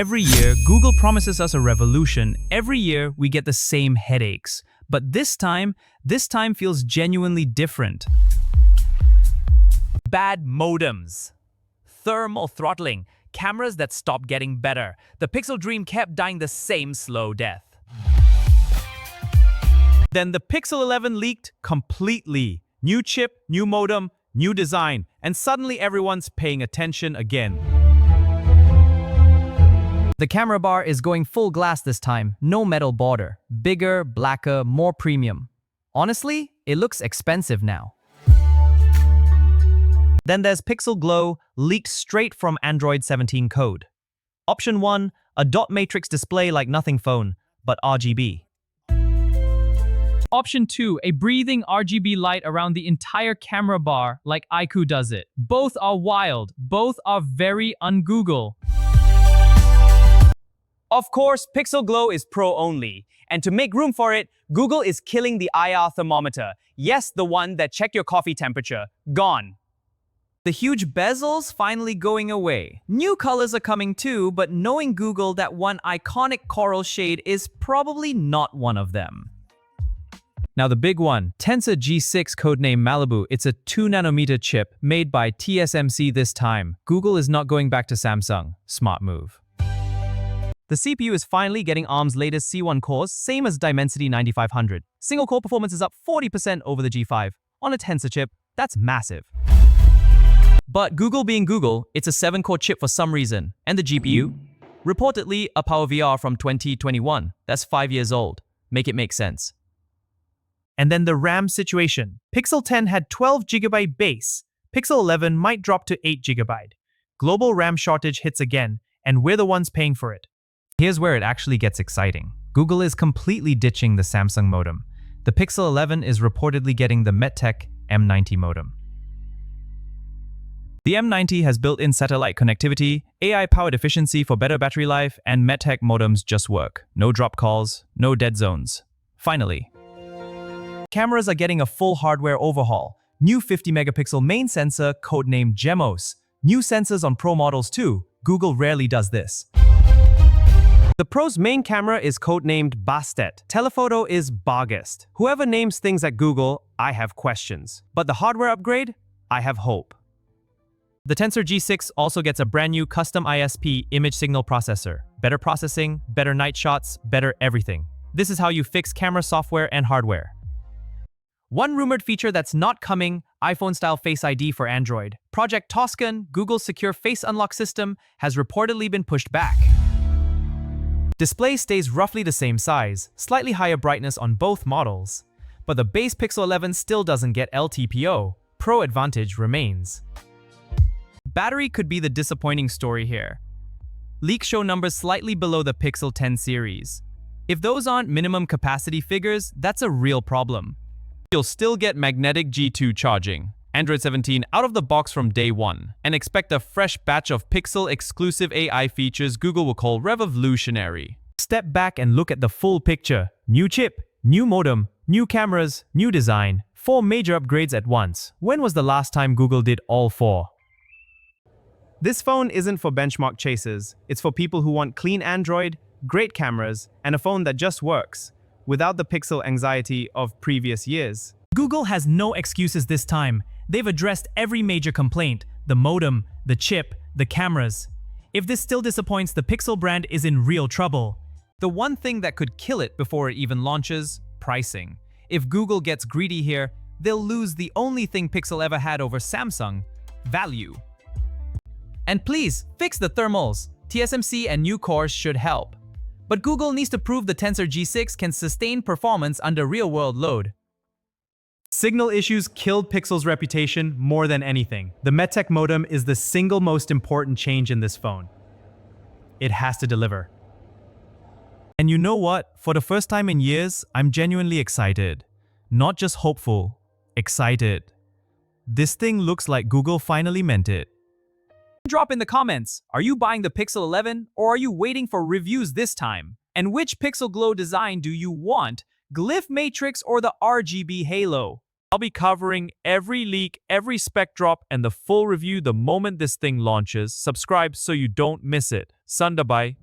Every year, Google promises us a revolution. Every year, we get the same headaches. But this time feels genuinely different. Bad modems. Thermal throttling. Cameras that stopped getting better. The Pixel dream kept dying the same slow death. Then the Pixel 11 leaked completely. New chip, new modem, new design, and suddenly everyone's paying attention again. The camera bar is going full glass this time, no metal border. Bigger, blacker, more premium. Honestly, it looks expensive now. Then there's Pixel Glow, leaked straight from Android 17 code. Option 1, a dot matrix display like nothing phone, but RGB. Option 2, a breathing RGB light around the entire camera bar like iQOO does it. Both are wild, both are very un-Google. Of course, Pixel Glow is Pro only. And to make room for it, Google is killing the IR thermometer. Yes, the one that checked your coffee temperature. Gone. The huge bezels finally going away. New colors are coming too, but knowing Google, that one iconic coral shade is probably not one of them. Now the big one, Tensor G6 codename Malibu. It's a 2nm chip made by TSMC this time. Google is not going back to Samsung. Smart move. The CPU is finally getting ARM's latest C1 cores, same as Dimensity 9500. Single core performance is up 40% over the G5. On a Tensor chip, that's massive. But Google being Google, it's a 7-core chip for some reason. And the GPU? Reportedly a PowerVR from 2021. That's 5 years old. Make it make sense. And then the RAM situation. Pixel 10 had 12GB base. Pixel 11 might drop to 8GB. Global RAM shortage hits again, and we're the ones paying for it. Here's where it actually gets exciting. Google is completely ditching the Samsung modem. The Pixel 11 is reportedly getting the MediaTek M90 modem. The M90 has built-in satellite connectivity, AI-powered efficiency for better battery life, and MediaTek modems just work. No drop calls, no dead zones. Finally. Cameras are getting a full hardware overhaul. New 50-megapixel main sensor, codenamed Jemos. New sensors on Pro models too. Google rarely does this. The Pro's main camera is codenamed Bastet. Telephoto is Barghest. Whoever names things at Google, I have questions. But the hardware upgrade? I have hope. The Tensor G6 also gets a brand new custom ISP image signal processor. Better processing, better night shots, better everything. This is how you fix camera software and hardware. One rumored feature that's not coming, iPhone-style Face ID for Android. Project Toscan, Google's secure face unlock system, has reportedly been pushed back. Display stays roughly the same size, slightly higher brightness on both models. But the base Pixel 11 still doesn't get LTPO. Pro advantage remains. Battery could be the disappointing story here. Leaks show numbers slightly below the Pixel 10 series. If those aren't minimum capacity figures, that's a real problem. You'll still get magnetic G2 charging. Android 17 out of the box from day one, and expect a fresh batch of Pixel-exclusive AI features Google will call revolutionary. Step back and look at the full picture. New chip, new modem, new cameras, new design. 4 major upgrades at once. When was the last time Google did all 4? This phone isn't for benchmark chasers. It's for people who want clean Android, great cameras, and a phone that just works, without the Pixel anxiety of previous years. Google has no excuses this time. They've addressed every major complaint: the modem, the chip, the cameras. If this still disappoints, the Pixel brand is in real trouble. The one thing that could kill it before it even launches: pricing. If Google gets greedy here, they'll lose the only thing Pixel ever had over Samsung: value. And please, fix the thermals. TSMC and new cores should help. But Google needs to prove the Tensor G6 can sustain performance under real-world load. Signal issues killed Pixel's reputation more than anything. The MediaTek modem is the single most important change in this phone. It has to deliver. And you know what? For the first time in years, I'm genuinely excited. Not just hopeful, excited. This thing looks like Google finally meant it. Drop in the comments, are you buying the Pixel 11 or are you waiting for reviews this time? And which Pixel Glow design do you want? Glyph Matrix or the RGB Halo? I'll be covering every leak, every spec drop, and the full review the moment this thing launches. Subscribe so you don't miss it. Sunda bye.